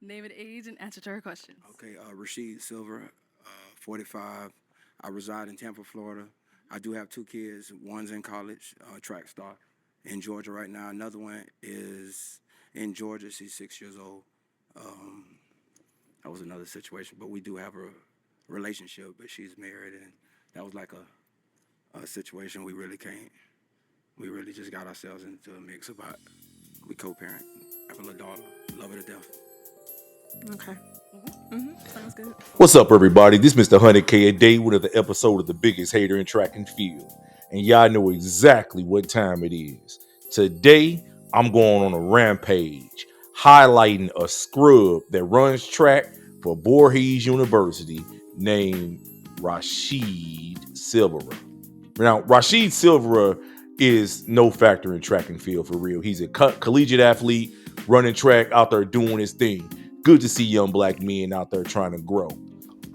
Name and age and answer to her questions. Okay, Rashid Silvera, 45. I reside in Tampa, Florida. I do have two kids. One's in college, track star, in Georgia right now. Another one is in Georgia. She's 6 years old. Um, that was another situation, but we do have a relationship. But she's married, and that was like a situation we really can't. We really just got ourselves into a mix about. We co-parent, have a little daughter, love her to death. Okay. Sounds good. What's up, everybody? This is Mr. 100K a day with another episode of the biggest hater in track and field. And y'all know exactly what time it is. Today, I'm going on a rampage, highlighting a scrub that runs track for Voorhees University named Rashid Silvera. Now, Rashid Silvera is no factor in track and field for real. He's a collegiate athlete, running track out there doing his thing. Good to see young black men out there trying to grow.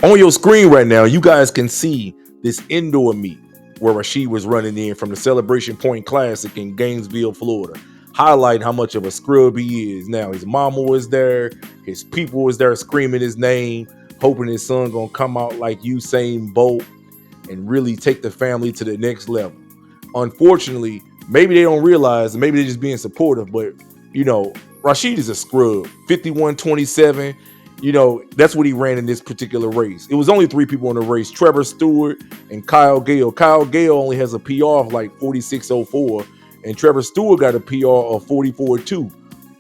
On your screen right now, you guys can see this indoor meet where Rashid was running in from the Celebration Point Classic in Gainesville, Florida, highlighting how much of a scrub he is. Now, his mama was there, his people was there screaming his name, hoping his son gonna come out like Usain Bolt and really take the family to the next level. Unfortunately, maybe they don't realize, maybe they're just being supportive, but Rashid is a scrub. 51-27. That's what he ran in this particular race. It was only three people in the race: Trevor Stewart and Kyle Gale. Kyle Gale only has a PR of like 46.04, and Trevor Stewart got a PR of 44.2,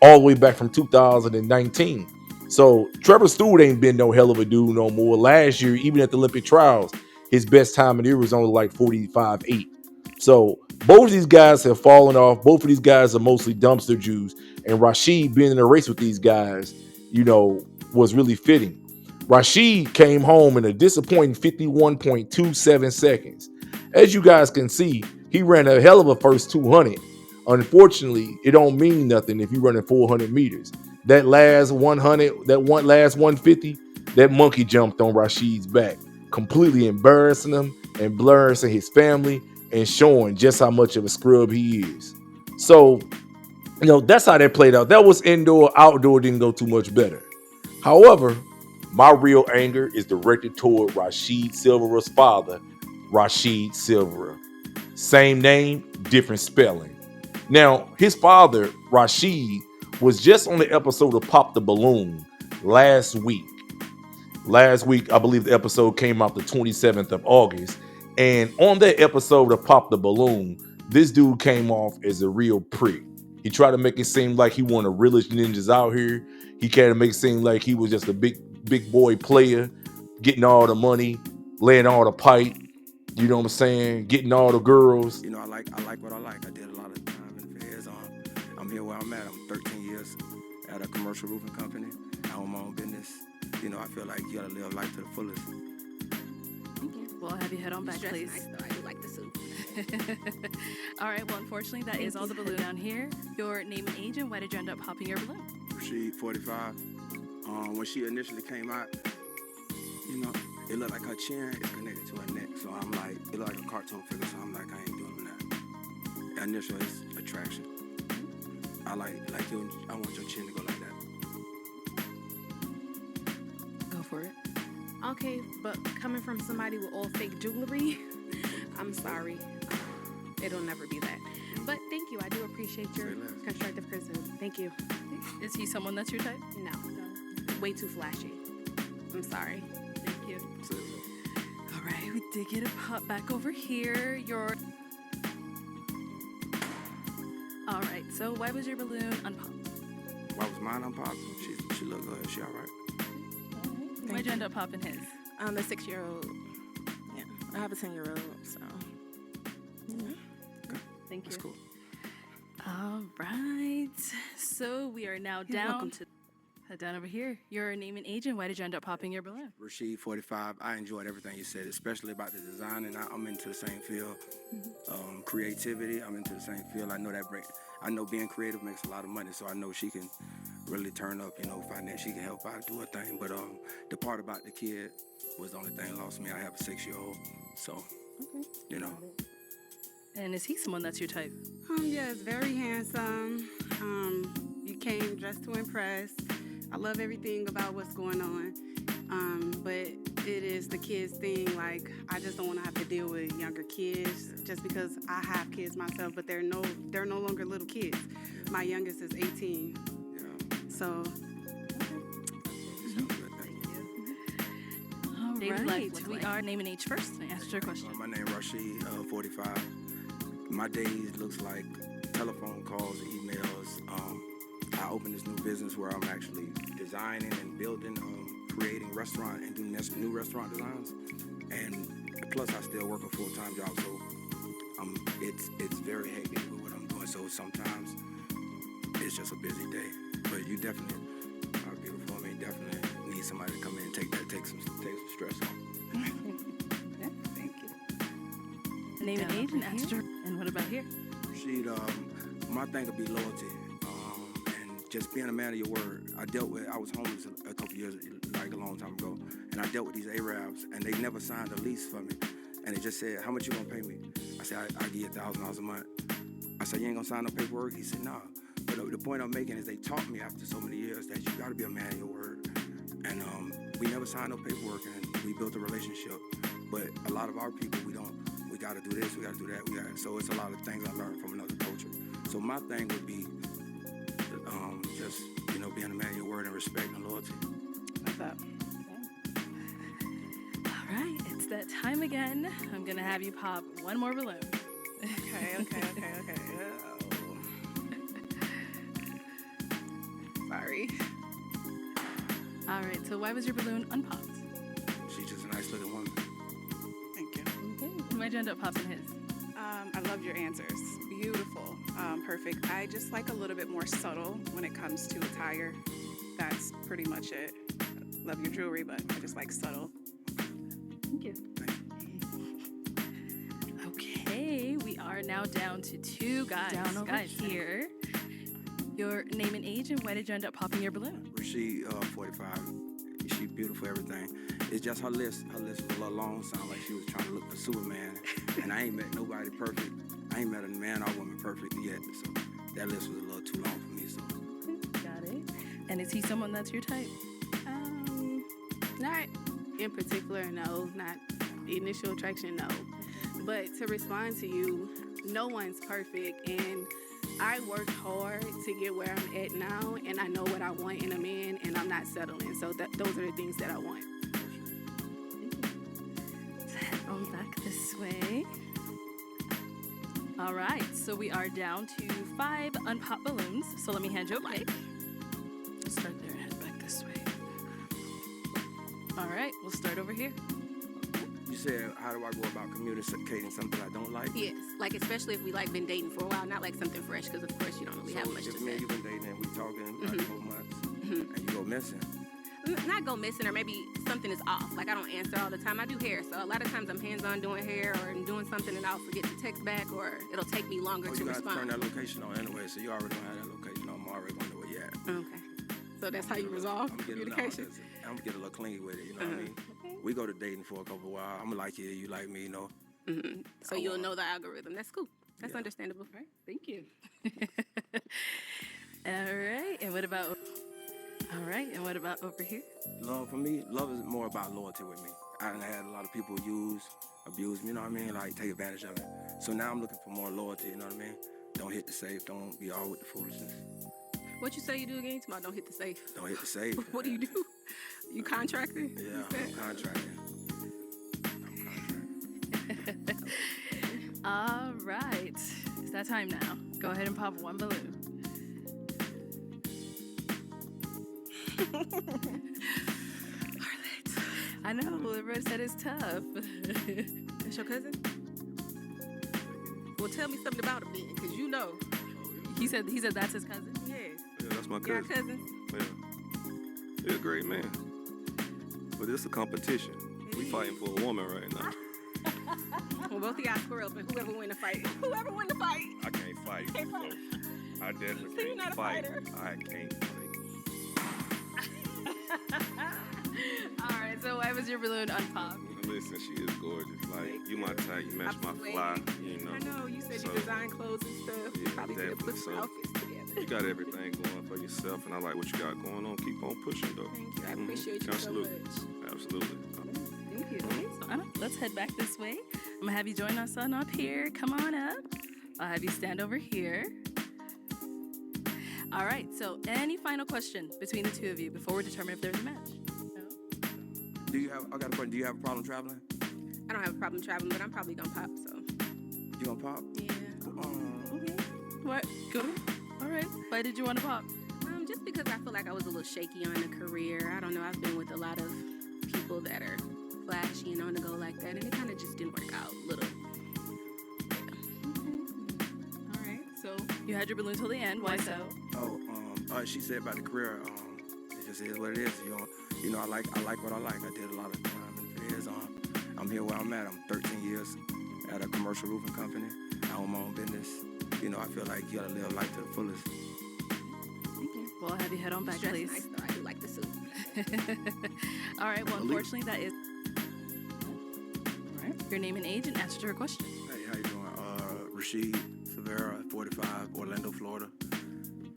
all the way back from 2019. So Trevor Stewart ain't been no hell of a dude no more. Last year, even at the Olympic trials, his best time in the year was only like 45.8. So both of these guys have fallen off. Both of these guys are mostly dumpster Jews. And Rashid being in a race with these guys, was really fitting. Rashid came home in a disappointing 51.27 seconds. As you guys can see, he ran a hell of a first 200. Unfortunately, it don't mean nothing if you're running 400 meters. That last 100, last 150, that monkey jumped on Rashid's back, completely embarrassing him, embarrassing his family, and showing just how much of a scrub he is. So, that's how that played out. That was indoor. Outdoor didn't go too much better. However, my real anger is directed toward Rashid Silvera's father, Rashid Silvera. Same name, different spelling. Now, his father, Rashid, was just on the episode of Pop the Balloon last week. Last week, I believe the episode came out the 27th of August. And on that episode of Pop the Balloon, this dude came off as a real prick. He tried to make it seem like he one of the realest ninjas out here. He tried to make it seem like he was just a big boy player, getting all the money, laying all the pipe, you know what I'm saying, getting all the girls. I like what I like. I did a lot of time in feds. I'm here where I'm at. I'm 13 years at a commercial roofing company. I own my own business. I feel like you gotta live life to the fullest. We'll have you head on back, please. Nice, though. I do like the suit. All right. Well, unfortunately, that is all the balloon down here. Your name and age, and why did you end up popping your balloon? Rashid, 45. When she initially came out, it looked like her chin is connected to her neck. So I'm like, it looked like a cartoon figure. So I'm like, I ain't doing that. Initial is attraction. I like you. I want your chin to go like that. Go for it. Okay, but coming from somebody with all fake jewelry, I'm sorry. It'll never be that. But thank you. I do appreciate your constructive criticism. Thank you. Is he someone that's your type? No. Way too flashy. I'm sorry. Thank you. All right, we did get a pop back over here. All right, so why was your balloon unpopped? Why was mine unpopped? She look good. She all right. Why'd you end up popping his? I'm a 6-year-old. Yeah, I have a 10-year-old, so. Thank you. That's cool. All right, so we are now down over here. Your name and age, and why did you end up popping your balloon? Rashid, 45. I enjoyed everything you said, especially about the design, and I'm into the same field. Creativity, I'm into the same field. I know being creative makes a lot of money, so I know she can really turn up, financially. She can help out, do her thing. But the part about the kid was the only thing that lost me. I have a 6-year-old, so, And is he someone that's your type? Yes, very handsome. You came dressed to impress. I love everything about what's going on. But it is the kids thing. Like, I just don't want to have to deal with younger kids just because I have kids myself, but they're no longer little kids. My youngest is 18. Yeah. So, All Daily right. life looks We like. are name and age first. And I asked your question. My name Rashid, 45. My days looks like telephone calls, emails. I opened this new business where I'm actually designing and building, creating restaurant and doing new restaurant designs. And plus, I still work a full-time job, so it's very hectic with what I'm doing. So sometimes it's just a busy day. But you definitely are beautiful. I mean, definitely need somebody to come in and take some stress off. yeah, thank you. Name and age and asked your. And what about here? Rashid, my thing would be loyalty, and just being a man of your word. I was homeless a couple years, like a long time ago, and I dealt with these Arabs, and they never signed a lease for me. And they just said, "How much you gonna pay me?" I said, "I give you $1,000 a month." I said, "You ain't gonna sign no paperwork?" He said, "Nah." But the point I'm making is they taught me after so many years that you gotta be a man of your word. And we never signed no paperwork, and we built a relationship. But a lot of our people, we gotta do this, we gotta do that, so it's a lot of things I learned from another culture. So my thing would be just, being a man of your word and respect and loyalty. What's up? All right. It's that time again. I'm going to have you pop one more balloon. Okay. Sorry. All right. So why was your balloon unpopped? She's just a nice looking woman. Thank you. Okay. Why'd you end up popping his? I love your answers. Beautiful. Perfect. I just like a little bit more subtle when it comes to attire. That's pretty much it. Love your jewelry, but I just like subtle. Thank you. Okay, we are now down to two guys. Down over guys here. Your name and age, and why did you end up popping your balloon? Rashid, 45. She beautiful, everything. It's just her list was a little long. Sound like she was trying to look for Superman. And I ain't met nobody perfect. I ain't met a man or woman perfect yet. So that list was a little too long for me. So Got it. And is he someone that's your type? Not in particular, no. Not initial attraction, no. But to respond to you, no one's perfect, and I worked hard to get where I'm at now, and I know what I want in a man, and I'm not settling. So those are the things that I want. Let's head on back this way. All right, so we are down to 5 unpopped balloons. So let me hand you a mic. Let's start there and head back this way. All right, we'll start over here. you said, how do I go about communicating something I don't like? Yes, like especially if we like been dating for a while, not like something fresh, because of course you don't really have much to if me say. and you been dating and we talking like 4 months and you go missing. Not go missing, or maybe something is off. Like I don't answer all the time. I do hair, so a lot of times I'm hands-on doing hair, or I'm doing something and I'll forget to text back, or it'll take me longer to You got to turn respond. that location on anyway, so you already don't have that location on. I'm already going to know where you at. Okay, so that's how you resolve communication. I'm gonna get a little clingy with it, you know what I mean? We go to dating for a couple of whiles. I'm like you, you like me, you know. So you'll know the algorithm. That's cool. That's understandable. All right, thank you. All right, and what about? All right, and what about over here? Love for me, love is more about loyalty with me. I done had a lot of people abuse me, you know what I mean? Like take advantage of it. So now I'm looking for more loyalty, you know what I mean? Don't hit the safe, don't be all with the foolishness. What you say you do again? Tomorrow, don't hit the safe. Don't hit the safe. What do you do? You contractor? Yeah, I'm contracting. All right, it's that time now. Go ahead and pop one balloon. I know, everyone said it's tough. That's your cousin? Well, tell me something about him then, because you know. He said that's his cousin. Yes. Yeah, that's my You got cousin. cousins? Yeah. He's a great man. But it's a competition. We fighting for a woman right now. Well, both of y'all square up, and whoever win the fight. Whoever win the fight. I can't fight. Can't fight. So I definitely So you're can't not a fight. fighter? I can't fight. All right, so why was your balloon unpopped? Listen, she is gorgeous. Like, you my type. You match my I'm fly. You know. I know, you said So, you design clothes and stuff. You yeah, probably could have put definitely some so. outfits together. You got everything going for yourself, and I like what you got going on. Keep on pushing, though. Thank you. I appreciate you Absolutely. so much. Absolutely. Thank you. Okay, so Anna, let's head back this way. I'm gonna have you join our son up here. Come on up. I'll have you stand over here. All right, so any final question between the two of you before we determine if there's a match? No? I got a question. Do you have a problem traveling? I don't have a problem traveling, but I'm probably gonna pop. So You gonna pop? yeah. Okay. What? Good. All right. Why did you want to pop? Just because I feel like I was a little shaky on the career. I don't know. I've been with a lot of people that are flashy and on the go like that, and it kind of just didn't work out. Little. All right. So you had your balloon till the end. Why so? She said about the career. It just is what it is. I like what I like. I did a lot of time in feds. I'm here where I'm at. I'm 13 years at a commercial roofing company. I own my own business. I feel like you gotta live life to the fullest. Well, I'll have you head on back, Dress please. nice though. I do like the suit. All right. Well, unfortunately, that is. All right. Your name and age and answer to her question. Hey, how you doing? Rashid, Silvera, 45, Orlando, Florida.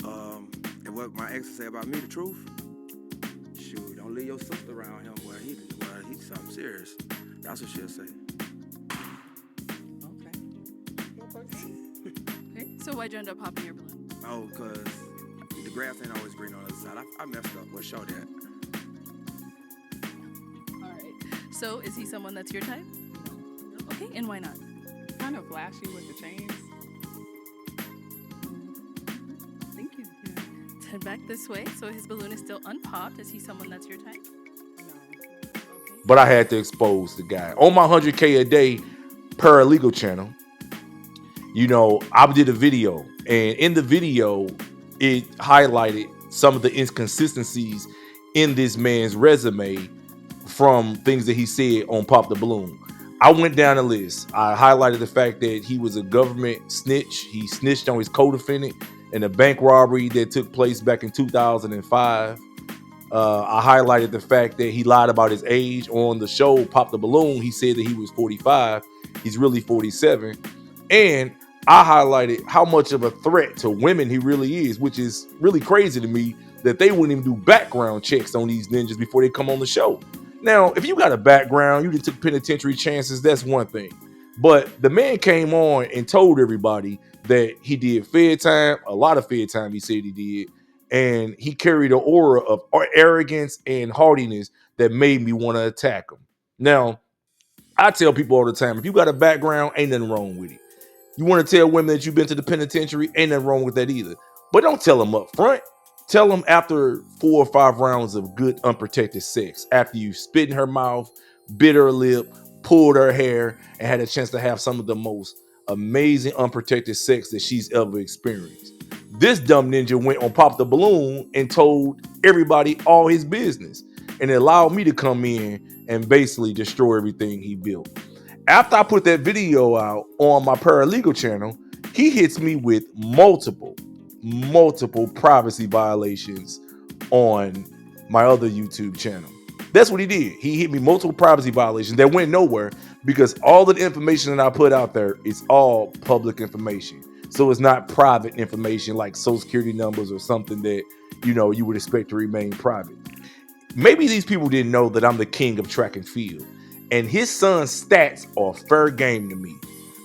And what my ex say about me, the truth? Shoot, don't leave your sister around him where he's something serious. That's what she'll say. Okay. So why'd you end up popping your balloon? Oh, because the grass ain't always green on the other side. I messed up. Well, show that. All right. So is he someone that's your type? Okay. And why not? Kind of flashy with the chains. Thank you. Let's head back this way. So his balloon is still unpopped. Is he someone that's your type? No. But I had to expose the guy on my 100K a day paralegal channel. I did a video, and in the video, it highlighted some of the inconsistencies in this man's resume from things that he said on Pop the Balloon. I went down the list. I highlighted the fact that he was a government snitch. He snitched on his co-defendant in a bank robbery that took place back in 2005. I highlighted the fact that he lied about his age on the show Pop the Balloon. He said that he was 45. He's really 47. And I highlighted how much of a threat to women he really is, which is really crazy to me that they wouldn't even do background checks on these ninjas before they come on the show. Now, if you got a background, you just took penitentiary chances, that's one thing. But the man came on and told everybody that he did fed time, a lot of fed time he said he did, and he carried an aura of arrogance and haughtiness that made me want to attack him. Now, I tell people all the time, if you got a background, ain't nothing wrong with it. You want to tell women that you've been to the penitentiary, ain't nothing wrong with that either. But don't tell them up front. Tell them after 4 or 5 rounds of good unprotected sex, after you spit in her mouth, bit her lip, pulled her hair, and had a chance to have some of the most amazing unprotected sex that she's ever experienced. This dumb ninja went on Pop the Balloon and told everybody all his business, and it allowed me to come in and basically destroy everything he built. After I put that video out on my paralegal channel, he hits me with multiple privacy violations on my other YouTube channel. That's what he did. He hit me multiple privacy violations that went nowhere because all the information that I put out there is all public information. So it's not private information like social security numbers or something that, you would expect to remain private. Maybe these people didn't know that I'm the king of track and field. And his son's stats are fair game to me.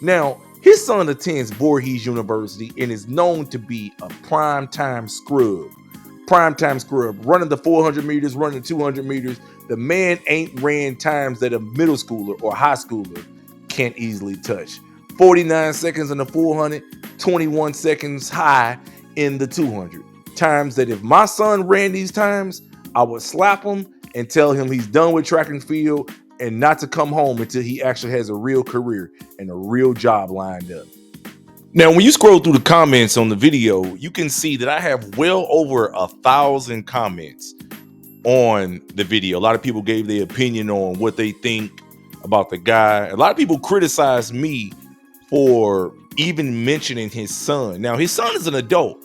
Now, his son attends Voorhees University and is known to be a primetime scrub. Running the 400 meters, running the 200 meters. The man ain't ran times that a middle schooler or high schooler can't easily touch. 49 seconds in the 400, 21 seconds high in the 200. Times that if my son ran these times, I would slap him and tell him he's done with track and field and not to come home until he actually has a real career and a real job lined up. Now, when you scroll through the comments on the video, you can see that I have well over 1,000 comments on the video. A lot of people gave their opinion on what they think about the guy. A lot of people criticized me for even mentioning his son. Now, his son is an adult.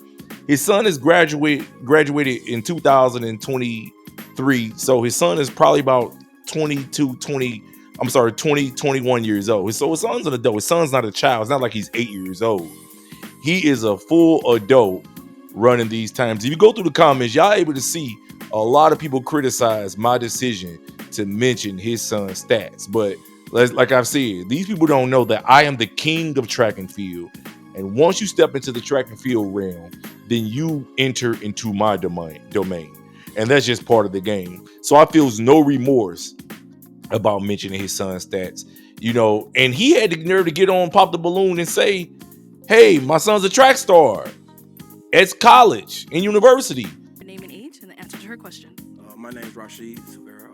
His son is graduated in 2023. So his son is probably about 21 years old. So his son's an adult. His son's not a child. It's not like he's 8 years old. He is a full adult running these times. If you go through the comments, y'all able to see a lot of people criticize my decision to mention his son's stats. But like I've said, these people don't know that I am the king of track and field. And once you step into the track and field realm, then you enter into my domain. And that's just part of the game. So I feels no remorse about mentioning his son's stats. And he had the nerve to get on Pop the Balloon and say, hey, my son's a track star at college and university. Her name and age and the answer to her question. My name's Rashid, Silvera.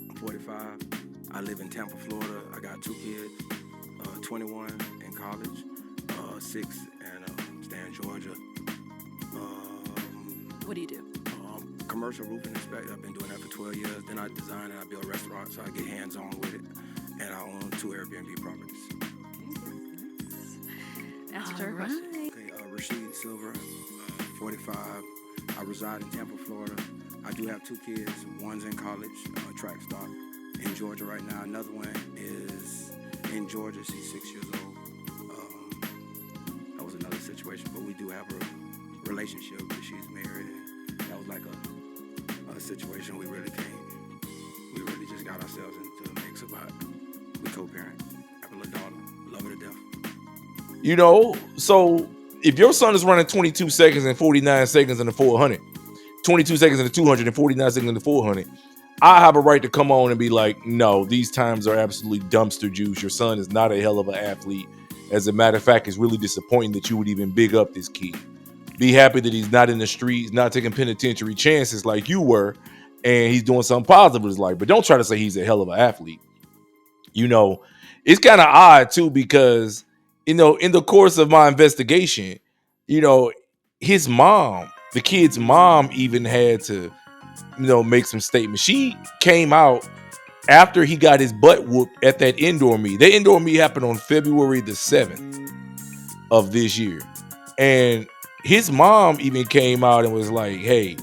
I'm 45. I live in Tampa, Florida. I got 2 kids, 21 in college, 6 and stay in Georgia. What do you do? Commercial roofing inspector. I've been doing that for 12 years. Then I design and I build restaurants, so I get hands-on with it. And I own 2 Airbnb properties. Answer to her question. Okay, Rashid, Silvera, 45. I reside in Tampa, Florida. I do have 2 kids. One's in college, track star, in Georgia right now. Another one is in Georgia. She's 6 years old. That was another situation, but we do have a relationship because she's married. And that was like a situation we really just got ourselves into a mix about. We co-parent, have a little daughter, love her to death. So if your son is running 22 seconds and 49 seconds in the 400, 22 seconds in the 200 and 49 seconds in the 400, I have a right to come on and be like, no, these times are absolutely dumpster juice. Your son is not a hell of an athlete. As a matter of fact, it's really disappointing that you would even big up this kid. Be happy that he's not in the streets, not taking penitentiary chances like you were, and he's doing something positive with his life. But don't try to say he's a hell of an athlete. It's kind of odd too, because, in the course of my investigation, his mom, the kid's mom, even had to, make some statements. She came out after he got his butt whooped at that indoor meet. That indoor meet happened on February the 7th of this year. And his mom even came out and was like, hey,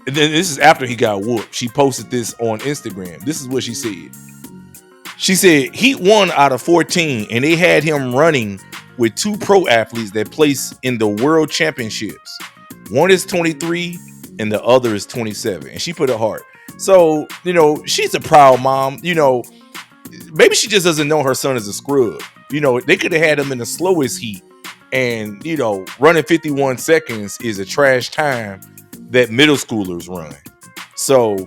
and then this is after he got whooped. She posted this on Instagram. This is what she said. She said, he won out of 14, and they had him running with 2 pro athletes that place in the world championships. One is 23 and the other is 27. And she put a heart. So, she's a proud mom. Maybe she just doesn't know her son is a scrub. They could have had him in the slowest heat. And, running 51 seconds is a trash time that middle schoolers run. So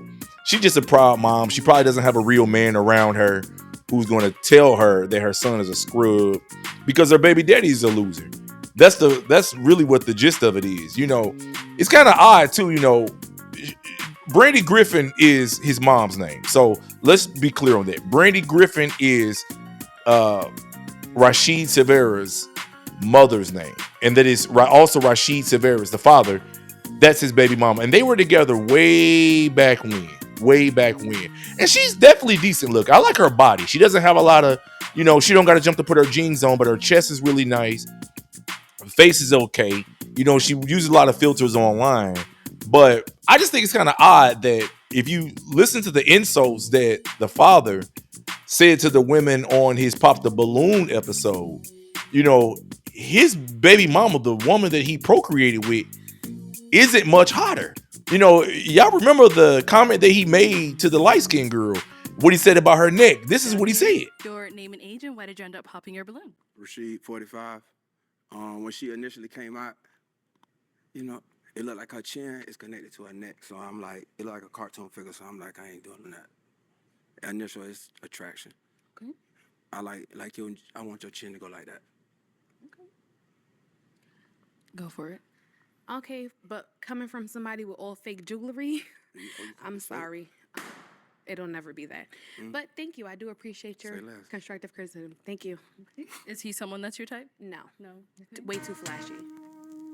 she's just a proud mom. She probably doesn't have a real man around her who's going to tell her that her son is a scrub because her baby daddy's a loser. That's really what the gist of it is. It's kind of odd too. Brandy Griffin is his mom's name. So let's be clear on that. Brandy Griffin is Rashid Silvera's mother's name. And that is also Rashid Silvera's, the father. That's his baby mama. And they were together way back when. And she's definitely decent look. I like her body. She doesn't have a lot of, she don't got to jump to put her jeans on, but her chest is really nice. Her face is okay. She uses a lot of filters online. But I just think it's kind of odd that if you listen to the insults that the father said to the women on his Pop the Balloon episode, his baby mama, the woman that he procreated with, isn't much hotter. Y'all remember the comment that he made to the light-skinned girl, what he said about her neck. This is what he said. Your name and age, and why did you end up popping your balloon? Rashid, 45. When she initially came out, it looked like her chin is connected to her neck. So I'm like, it looked like a cartoon figure. So I'm like, I ain't doing that. Initial is attraction. Okay. I I want your chin to go like that. Okay. Go for it. Okay, but coming from somebody with all fake jewelry, I'm sorry. It'll never be that. But thank you. I do appreciate your constructive criticism. Thank you. Okay. Is he someone that's your type? No. Okay. Way too flashy.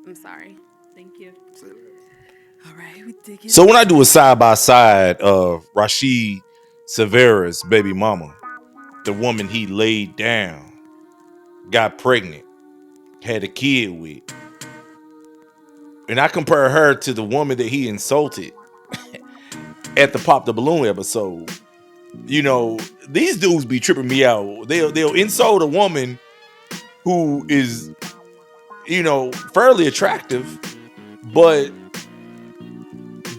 I'm sorry. Thank you. All right, we dig in. So when I do a side-by-side of Rashid Silvera's baby mama, the woman he laid down, got pregnant, had a kid with, and I compare her to the woman that he insulted at the Pop the Balloon episode, these dudes be tripping me out. They'll insult a woman who is, fairly attractive, but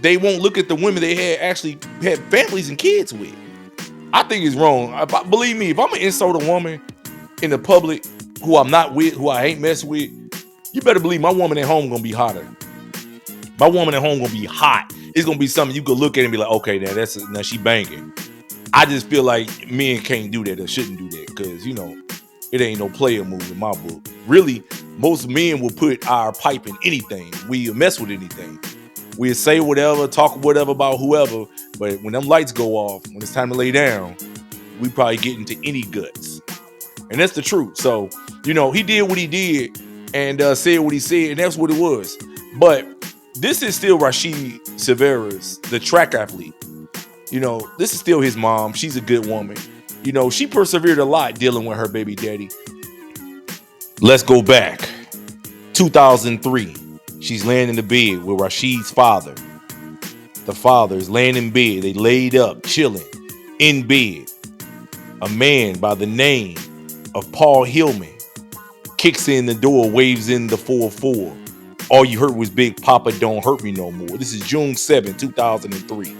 they won't look at the women they actually had families and kids with. I think it's wrong. Believe me, if I'm gonna insult a woman in the public who I'm not with, who I ain't mess with, you better believe my woman at home gonna be hotter. My woman at home gonna be hot. It's gonna be something you could look at and be like, okay, now she banging. I just feel like men can't do that or shouldn't do that because it ain't no player move in my book. Really, most men will put our pipe in anything. We mess with anything. We say whatever, talk whatever about whoever, but when them lights go off, when it's time to lay down, we probably get into any guts. And that's the truth. So, he did what he did and said what he said, and that's what it was. But this is still Rashid Silvera's, the track athlete. This is still his mom. She's a good woman. She persevered a lot dealing with her baby daddy. Let's go back. 2003. She's laying in the bed with Rashid's father. The father is laying in bed. They laid up, chilling, in bed. A man by the name of Paul Hillman kicks in the door, waves in the 4-4. All you heard was Big Papa Don't Hurt Me No More. This is June 7, 2003.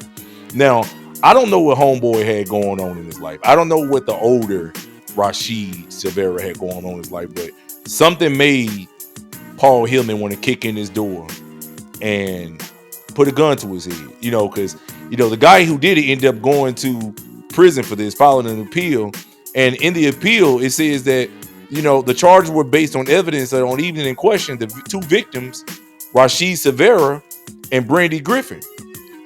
Now, I don't know what Homeboy had going on in his life. I don't know what the older Rashid Silvera had going on in his life, but something made Paul Hillman want to kick in his door and put a gun to his head. Because, the guy who did it ended up going to prison for this, filing an appeal. And in the appeal, it says that, the charges were based on evidence that on evening in question, the two victims, Rashid Silvera and Brandy Griffin,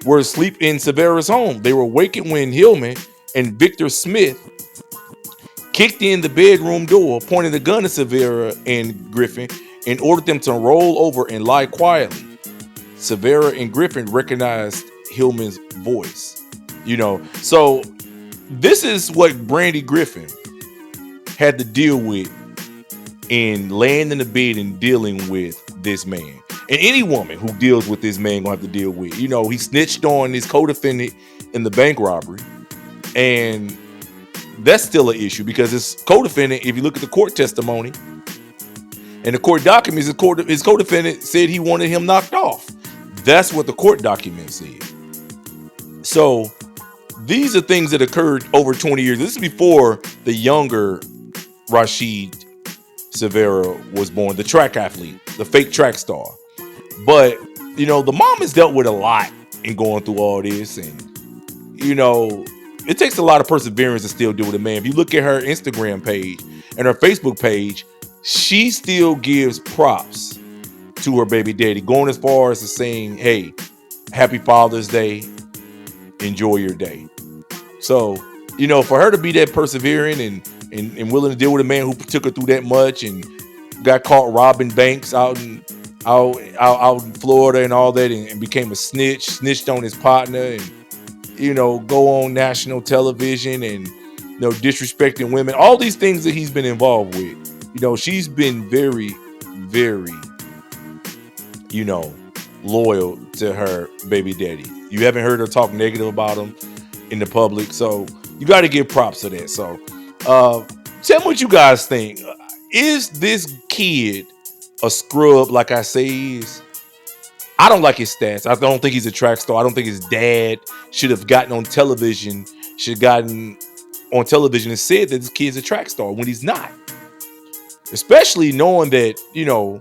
were asleep in Silvera's home. They were awakened when Hillman and Victor Smith kicked in the bedroom door, pointed a gun at Silvera and Griffin, and ordered them to roll over and lie quietly. Silvera and Griffin recognized Hillman's voice. So this is what Brandy Griffin had to deal with in laying in the bed and dealing with this man. And any woman who deals with this man gonna have to deal with. He snitched on his co-defendant in the bank robbery. And that's still an issue because his co-defendant, if you look at the court testimony and the court documents, his co-defendant said he wanted him knocked off. That's what the court document said. So these are things that occurred over 20 years. This is before the younger Rashid Silvera was born, the track athlete, the fake track star. But, the mom has dealt with a lot in going through all this. And, it takes a lot of perseverance to still deal with a man. If you look at her Instagram page and her Facebook page, she still gives props to her baby daddy, going as far as to saying, hey, happy Father's Day, enjoy your day. So, for her to be that persevering and willing to deal with a man who took her through that much and got caught robbing banks out in Florida and all that, and became a snitched on his partner, and go on national television and disrespecting women, all these things that he's been involved with. She's been very, very loyal to her baby daddy. You haven't heard her talk negative about him in the public, so you got to give props to that. So tell me what you guys think. Is this kid a scrub like I say he is? I don't like his stats. I don't think he's a track star. I don't think his dad should have gotten on television, and said that this kid's a track star when he's not. Especially knowing that, you're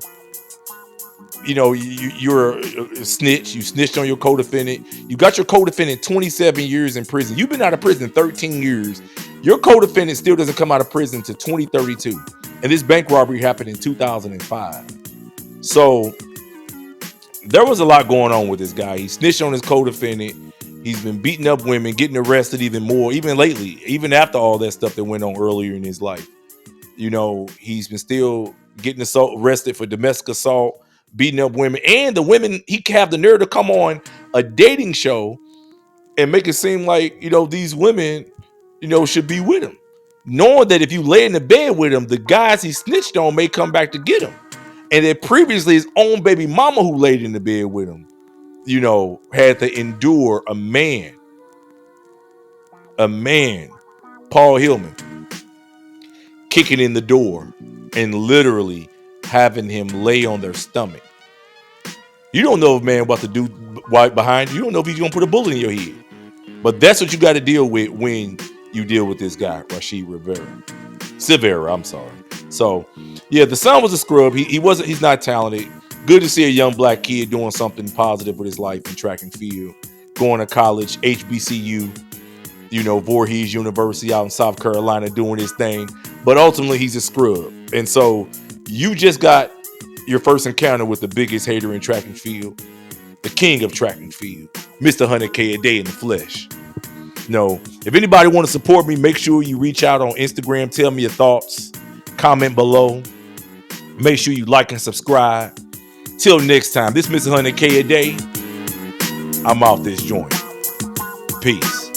a snitch. You snitched on your co-defendant. You got your co-defendant 27 years in prison. You've been out of prison 13 years. Your co-defendant still doesn't come out of prison to 2032. And this bank robbery happened in 2005. So there was a lot going on with this guy. He snitched on his co-defendant. He's been beating up women, getting arrested even more, even lately, even after all that stuff that went on earlier in his life. He's been still getting arrested for domestic assault, beating up women, and the women, he have the nerve to come on a dating show and make it seem like, these women, should be with him. Knowing that if you lay in the bed with him, the guys he snitched on may come back to get him. And that previously his own baby mama who laid in the bed with him, had to endure a man, Paul Hillman, kicking in the door and literally having him lay on their stomach You don't know if man about to do right behind you. You don't know if he's gonna put a bullet in your head. But that's what you got to deal with when you deal with this guy, Rashid Silvera, I'm sorry. So, yeah, the son was a scrub. He's not talented. Good to see a young black kid doing something positive with his life in track and field, going to college, HBCU, Voorhees University out in South Carolina doing his thing. But ultimately, he's a scrub. And so you just got your first encounter with the biggest hater in track and field, the king of track and field, Mr. 100K a day in the flesh. If anybody want to support me, make sure you reach out on Instagram. Tell me your thoughts. Comment below. Make sure you like and subscribe. Till next time, this Mr. 100K a day. I'm off this joint. Peace.